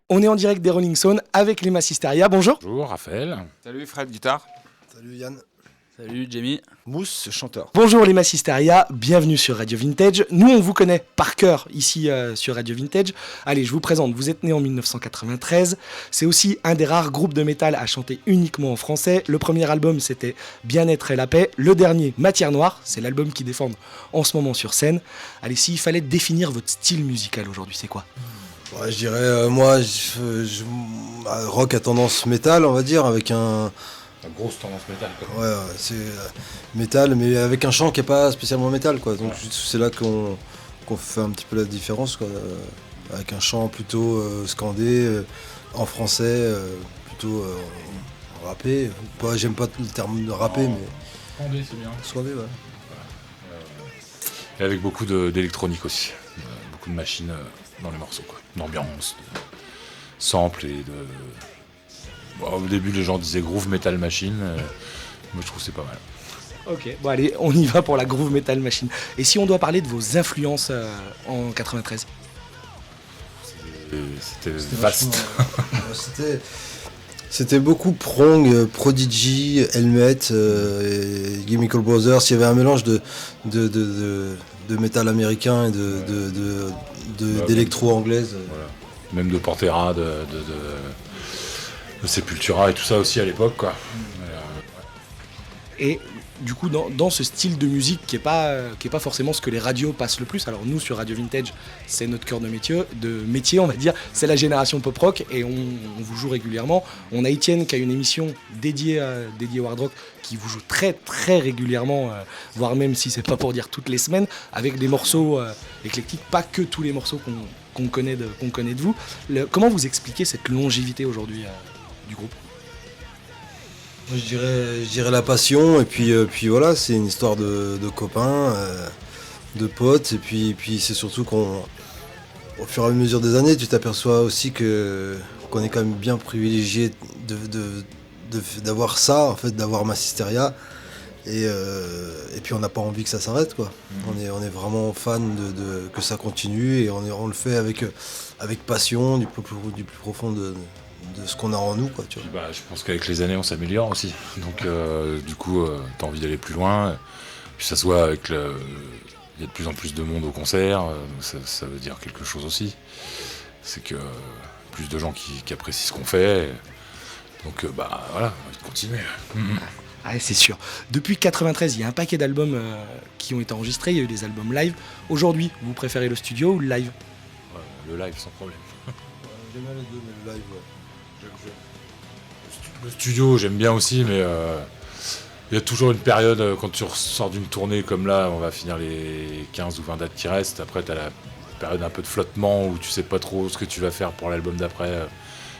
On est en direct des Rolling Stones avec les Massisteria. Bonjour. Bonjour Raphaël. Salut Fred, guitare. Salut Yann. Salut Jamie. Mousse, chanteur. Bonjour les Massisteria, bienvenue sur Radio Vintage. Nous on vous connaît par cœur ici sur Radio Vintage. Allez, je vous présente, vous êtes né en 1993. C'est aussi un des rares groupes de métal à chanter uniquement en français. Le premier album c'était Bien-être et la paix. Le dernier, Matière noire, c'est l'album qu'ils défendent en ce moment sur scène. Allez, s'il fallait définir votre style musical aujourd'hui, c'est quoi ? Ouais, je dirais, rock à tendance métal, on va dire, avec un... La grosse tendance métal quoi. Ouais, c'est métal, mais avec un chant qui n'est pas spécialement métal, quoi. Donc c'est là qu'on fait un petit peu la différence, quoi. Avec un chant plutôt scandé, en français, plutôt rappé. J'aime pas le terme de rappé, mais... Scandé, c'est bien. Scandé, ouais. Et avec beaucoup d'électronique aussi. Beaucoup de machines dans les morceaux, quoi. D'ambiance, de samples et de... Bon, au début, les gens disaient groove metal machine. Moi, je trouve que c'est pas mal. Ok, bon allez, on y va pour la groove metal machine. Et si on doit parler de vos influences en 93 ? C'était vaste. C'était beaucoup Prong, Prodigy, Helmet, Chemical Brothers. Il y avait un mélange de métal américain et d'électro anglaise. Voilà. Même de Pantera, de Sepultura et tout ça aussi à l'époque, quoi. Et du coup, dans ce style de musique qui est pas forcément ce que les radios passent le plus. Alors nous, sur Radio Vintage, c'est notre cœur de métier, on va dire. C'est la génération pop-rock et on vous joue régulièrement. On a Étienne qui a une émission dédiée au hard rock qui vous joue très très régulièrement, voire même si c'est pas pour dire toutes les semaines, avec des morceaux éclectiques, pas que tous les morceaux qu'on connaît de vous. Comment vous expliquez cette longévité aujourd'hui du groupe ? Moi, je dirais la passion, et puis voilà, c'est une histoire de copains, de potes, et puis c'est surtout qu'au fur et à mesure des années, tu t'aperçois aussi qu'on est quand même bien privilégié d'avoir ça, en fait, d'avoir Massisteria, et puis on n'a pas envie que ça s'arrête, quoi. On est vraiment fan que ça continue, et on le fait avec passion, du plus profond de ce qu'on a en nous, quoi, tu vois. Je pense qu'avec les années on s'améliore aussi, donc du coup t'as envie d'aller plus loin, puis ça se voit avec il y a de plus en plus de monde au concert, ça veut dire quelque chose aussi, c'est que plus de gens qui apprécient ce qu'on fait, donc voilà, on a envie de continuer. Ah, c'est sûr. Depuis 93, il y a un paquet d'albums qui ont été enregistrés, il y a eu des albums live. Aujourd'hui, vous préférez le studio ou le live ? Le live sans problème. J'aime bien les deux, mais le live, ouais. Le studio, j'aime bien aussi, mais il y a toujours une période, quand tu ressors d'une tournée comme là, on va finir les 15 ou 20 dates qui restent, après tu as la période un peu de flottement où tu sais pas trop ce que tu vas faire pour l'album d'après,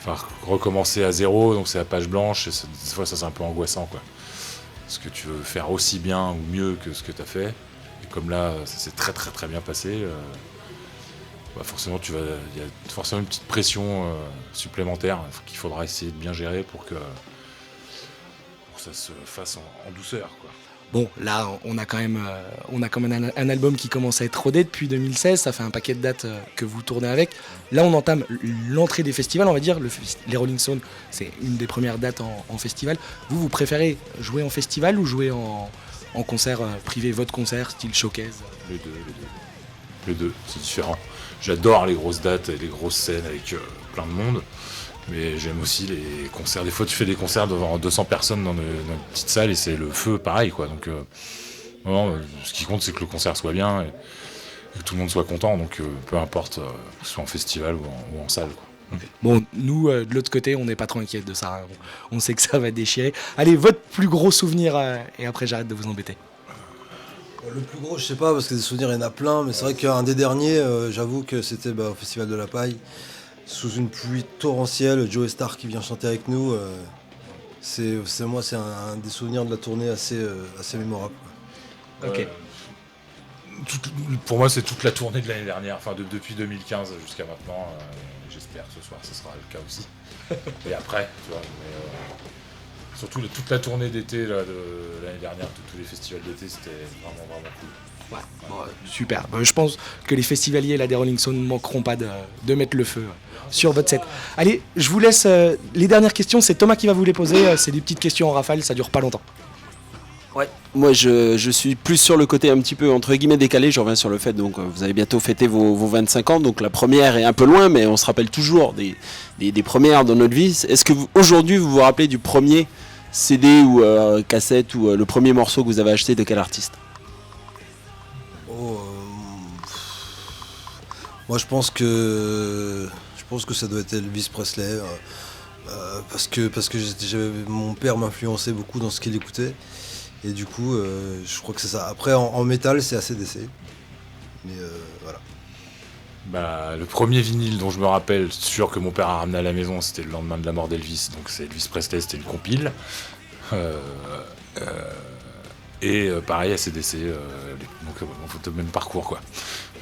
enfin recommencer à zéro, donc c'est la page blanche, et des fois ça c'est un peu angoissant, quoi. Parce que tu veux faire aussi bien ou mieux que ce que tu as fait, et comme là ça s'est très très très bien passé, forcément il y a forcément une petite pression supplémentaire qu'il faudra essayer de bien gérer pour que ça se fasse en douceur, quoi. Bon, là, on a quand même un album qui commence à être rodé depuis 2016, ça fait un paquet de dates que vous tournez avec. Là, on entame l'entrée des festivals, on va dire. Les Rolling Stones, c'est une des premières dates en festival. Vous préférez jouer en festival ou jouer en concert privé, votre concert, style showcase ? Les deux, c'est différent. J'adore les grosses dates et les grosses scènes avec plein de monde, mais j'aime aussi les concerts. Des fois, tu fais des concerts devant 200 personnes dans une petite salle et c'est le feu pareil, quoi. Donc, ce qui compte, c'est que le concert soit bien et que tout le monde soit content. Donc, peu importe, que ce soit en festival ou en salle, quoi. Bon, nous, de l'autre côté, on n'est pas trop inquiets de ça. Hein. On sait que ça va déchirer. Allez, votre plus gros souvenir, et après, j'arrête de vous embêter. Le plus gros, je sais pas, parce que des souvenirs, il y en a plein, mais c'est vrai qu'un des derniers, j'avoue que c'était au Festival de la Paille, sous une pluie torrentielle, Joe Starr qui vient chanter avec nous. C'est un des souvenirs de la tournée assez mémorable, quoi. Ok. Pour moi, c'est toute la tournée de l'année dernière, enfin depuis 2015 jusqu'à maintenant. J'espère que ce soir, ce sera le cas aussi. Et après, tu vois. Surtout toute la tournée d'été là, de l'année dernière, tous les festivals d'été, c'était vraiment, vraiment cool. Ouais, bon, super. Je pense que les festivaliers là, des Rolling Stones ne manqueront pas de mettre le feu sur votre set. Allez, je vous laisse. Les dernières questions, c'est Thomas qui va vous les poser. C'est des petites questions en rafale, ça dure pas longtemps. Ouais. Moi, je suis plus sur le côté un petit peu entre guillemets décalé. Je reviens sur le fait, donc vous allez bientôt fêter vos 25 ans. Donc la première est un peu loin, mais on se rappelle toujours des premières dans notre vie. Est-ce que aujourd'hui, vous vous rappelez du premier CD ou cassette ou le premier morceau que vous avez acheté de quel artiste? Moi, je pense que ça doit être Elvis Presley. Parce que mon père m'influençait beaucoup dans ce qu'il écoutait. Et du coup, je crois que c'est ça. Après, en métal, c'est AC/DC. Mais voilà. Bah, le premier vinyle dont je me rappelle, sûr que mon père a ramené à la maison, c'était le lendemain de la mort d'Elvis. Donc c'est Elvis Presley, c'était une compile. Et pareil, AC/DC, donc on fait le même parcours, quoi.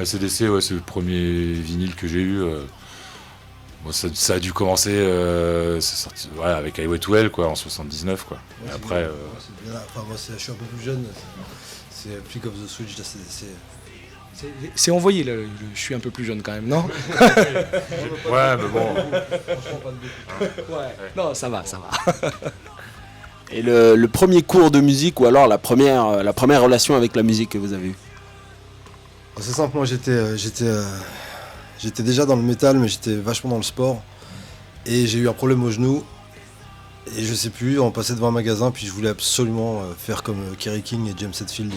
AC/DC, ouais, c'est le premier vinyle que j'ai eu. Bon, ça a dû commencer c'est sorti, ouais, avec Highway to Hell, quoi, en 79, quoi. Ouais, et après, moi, je suis un peu plus jeune. C'est Flick of the Switch d'AC/DC. C'est envoyé, là, je suis un peu plus jeune quand même, non? ouais, mais bon. Ouais. Non, ça va. Et le premier cours de musique ou alors la première relation avec la musique que vous avez eue? C'est simple, moi j'étais déjà dans le métal, mais j'étais vachement dans le sport. Et j'ai eu un problème au genou. Et je sais plus, on passait devant un magasin, puis je voulais absolument faire comme Kerry King et James Hetfield.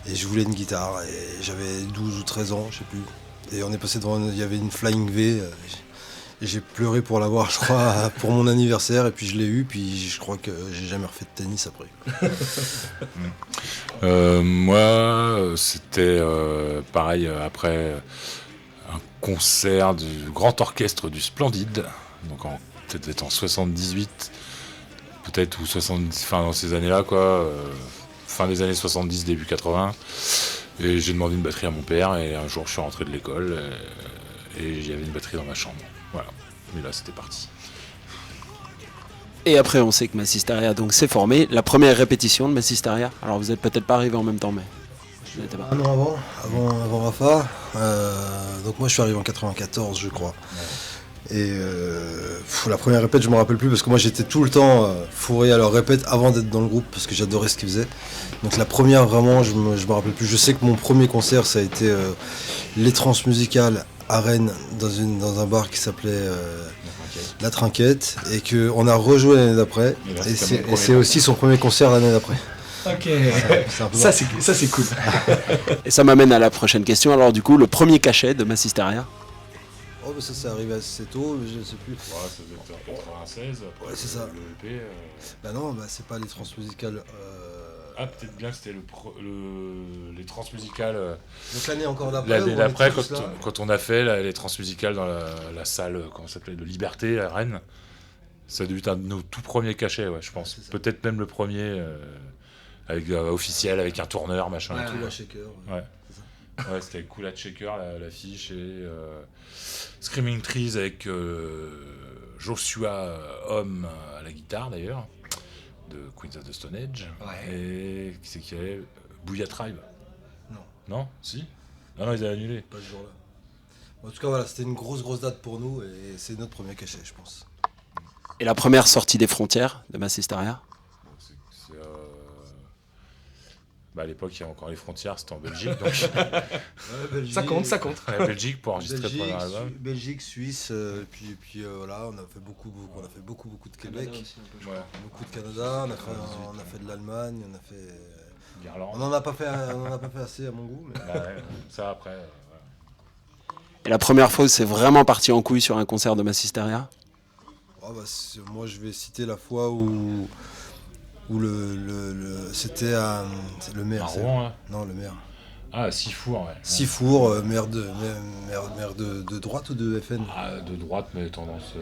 Et je voulais une guitare, et j'avais 12 ou 13 ans, je sais plus. Et on est passé devant, il y avait une Flying V, et j'ai pleuré pour l'avoir, je crois, pour mon anniversaire, et puis je l'ai eu, puis je crois que j'ai jamais refait de tennis après. Moi, c'était pareil, après un concert du Grand Orchestre du Splendide, donc peut-être en 78, peut-être, ou 70, enfin dans ces années-là, quoi. Fin des années 70, début 80, et j'ai demandé une batterie à mon père, et un jour je suis rentré de l'école et j'y avait une batterie dans ma chambre. Voilà, mais là c'était parti. Et après on sait que Massisteria donc s'est formé, la première répétition de Massisteria, alors vous êtes peut-être pas arrivé en même temps, mais je n'étais pas. Un an avant Rafa, donc moi je suis arrivé en 94 je crois. Et la première répète, je me rappelle plus parce que moi j'étais tout le temps fourré à leur répète avant d'être dans le groupe parce que j'adorais ce qu'ils faisaient. Donc la première vraiment, je me rappelle plus. Je sais que mon premier concert ça a été les Transmusicales à Rennes dans un bar qui s'appelait La Trinquette et qu'on a rejoué l'année d'après. Et c'est aussi son premier concert l'année d'après. Ok, ça c'est cool. Et ça m'amène à la prochaine question. Alors du coup, le premier cachet de Massisteria? Oh, mais ça arrivé assez tôt, je sais plus. Ouais, ça devait être en 96, après ouais, c'est ça. le EP. Bah non, c'est pas les Transmusicales. Ah, peut-être bien que c'était les Transmusicales. Donc l'année encore d'après. L'année d'après, quand on a fait les Transmusicales dans la salle, comment ça s'appelait, de Liberté à Rennes, ça a dû être un de nos tout premiers cachets, ouais, je pense. Peut-être même le premier, avec officiel, avec un tourneur, machin. Ouais, et tout. Cool Shaker. Ouais. Ouais, c'était Cool Shaker, l'affiche, et Screaming Trees avec Joshua Homme à la guitare d'ailleurs, de Queens of the Stone Age. Ouais. Et qui c'est qui avait Booyah Tribe? Non, si? Non, ils avaient annulé. Pas ce jour-là. En tout cas, voilà, c'était une grosse date pour nous et c'est notre premier cachet, je pense. Et la première sortie des frontières de Massisteria? À l'époque, il y a encore les frontières, c'était en Belgique. Donc... Belgique, ça compte. La Belgique pour enregistrer le premier album. Belgique, Suisse, puis voilà, on a fait beaucoup de Québec, beaucoup de Canada, on a fait de l'Allemagne, on a fait... l'Irlande. On n'en a pas fait assez à mon goût. Mais... Bah ouais, ça après... Et la première fois où c'est vraiment parti en couille sur un concert de Massisteria? Moi, je vais citer la fois où c'était le maire. Rouen, hein. Non, le maire. Ah, Sifour, ouais. Sifour, maire de droite ou de FN? Ah, de droite, mais tendance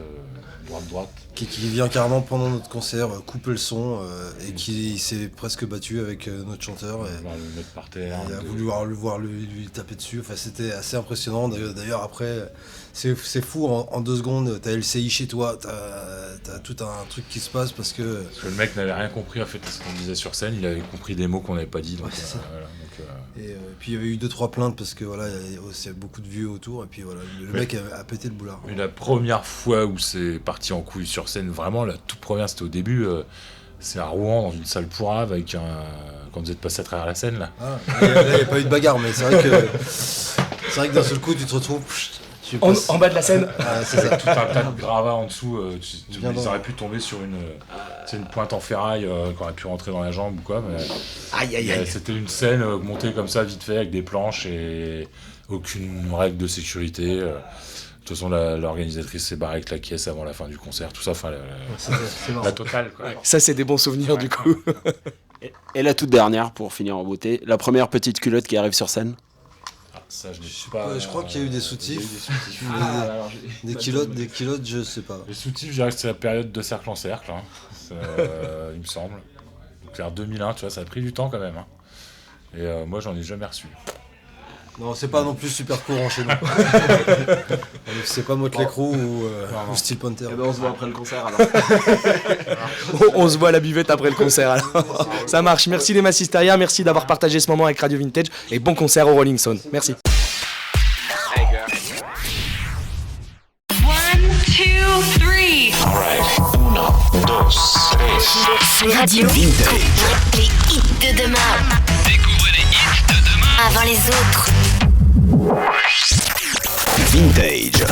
droite. Qui vient carrément pendant notre concert couper le son et qui s'est presque battu avec notre chanteur. Et le mettre par terre. Il a voulu voir lui taper dessus. Enfin, c'était assez impressionnant. D'ailleurs, après, c'est fou. En 2 secondes, t'as LCI chez toi, t'as tout un truc qui se passe parce que le mec n'avait rien compris en fait à ce qu'on disait sur scène. Il avait compris des mots qu'on n'avait pas dit. Donc, ouais, c'est ça. Voilà, et puis il y avait eu 2-3 plaintes parce que voilà, il y a aussi beaucoup de vieux autour. Et puis voilà, le mec a pété le boulard. Mais la première fois où c'est parti en couille sur scène, vraiment, la toute première, c'était au début. C'est à Rouen, dans une salle pourrave, avec quand vous êtes passé à travers la scène, là. Ah, là, il n'y a pas eu de bagarre, mais c'est vrai que d'un seul coup, tu te retrouves. En bas de la scène. C'est ça. Tout un tas de gravats en dessous. Ils auraient pu tomber sur une pointe en ferraille qui aurait pu rentrer dans la jambe ou quoi. Mais, Aïe. c'était une scène montée comme ça, vite fait, avec des planches et aucune règle de sécurité. De toute façon, l'organisatrice s'est barrée avec la caisse avant la fin du concert. Tout ça, la totale, quoi. Ça, c'est des bons souvenirs, du coup. Et la toute dernière, pour finir en beauté, la première petite culotte qui arrive sur scène. Ça, je ne sais pas. Je crois qu'il y a eu des soutifs. Des culottes, je sais pas. Les soutifs, je dirais que c'est la période de cercle en cercle, hein. Il me semble. Donc vers 2001, tu vois, ça a pris du temps quand même. Hein. Et moi, j'en ai jamais reçu. Non, c'est pas non plus super courant chez nous. C'est pas Motley Crue ou Steel Panther. On se voit après le concert alors. On se voit à la buvette après le concert. Alors. Ça marche. Merci les Massisteria, merci d'avoir partagé ce moment avec Radio Vintage et bon concert au Rolling Stone. Merci. 1, 2, 3. Radio Vintage. Les hits de demain. Découvrez les hits de demain Avant les autres. Vintage.